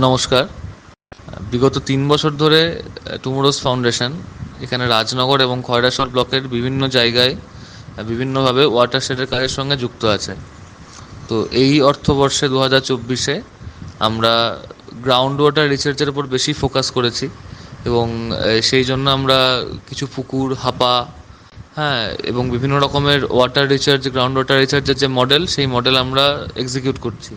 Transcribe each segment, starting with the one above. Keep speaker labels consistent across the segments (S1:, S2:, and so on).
S1: নমস্কার। বিগত ৩ বছর ধরে টুমোরোস ফাউন্ডেশন এখানে রাজনগর এবং খয়রাশোল ব্লকের বিভিন্ন জায়গায় বিভিন্নভাবে ওয়াটারশেডের কাজের সঙ্গে যুক্ত আছে। তো এই অর্থবর্ষে ২০২৪-এ আমরা গ্রাউন্ড ওয়াটার রিসার্চের উপর বেশি ফোকাস করেছি এবং সেই জন্য আমরা কিছু পুকুর, হাপা, হ্যাঁ, এবং বিভিন্ন রকমের ওয়াটার রিসার্চ, গ্রাউন্ড ওয়াটার রিসার্চের যে মডেল, সেই মডেল আমরা এক্সিকিউট করছি।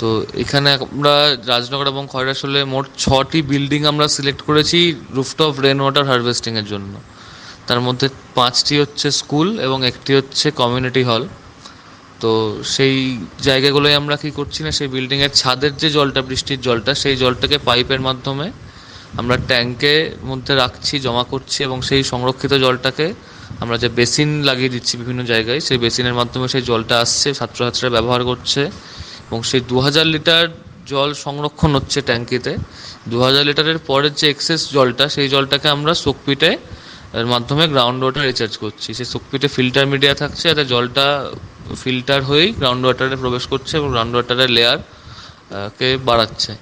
S1: তো এখানে আমরা রাজনগর এবং খয়রাশোলে মোট ৬টি বিল্ডিং আমরা সিলেক্ট করেছি রুফটপ রেন ওয়াটার হারভেস্টিংয়ের জন্য। তার মধ্যে ৫টি হচ্ছে স্কুল এবং একটি হচ্ছে কমিউনিটি হল। তো সেই জায়গাগুলোয় আমরা কী করছি না, সেই বিল্ডিংয়ের ছাদের যে জলটা, বৃষ্টির জলটা, সেই জলটাকে পাইপের মাধ্যমে আমরা ট্যাঙ্কের মধ্যে রাখছি, জমা করছি এবং সেই সংরক্ষিত জলটাকে আমরা যে বেসিন লাগিয়ে দিচ্ছি বিভিন্ন জায়গায়, সেই বেসিনের মাধ্যমে সেই জলটা আসছে, ছাত্রছাত্রীরা ব্যবহার করছে এবং সেই ২০০০ লিটার জল সংরক্ষণ হচ্ছে ট্যাঙ্কিতে। ২০০০ লিটারের পরের যে এক্সেস জলটা, সেই জলটাকে আমরা সোকপিটে এর মাধ্যমে গ্রাউন্ড ওয়াটার রিচার্জ করছি। সেই সোকপিটে ফিল্টার মিডিয়া থাকছে, যাতে জলটা ফিল্টার হয়েই গ্রাউন্ড ওয়াটারে প্রবেশ করছে এবং গ্রাউন্ড ওয়াটারের লেয়ার কে বাড়াচ্ছে।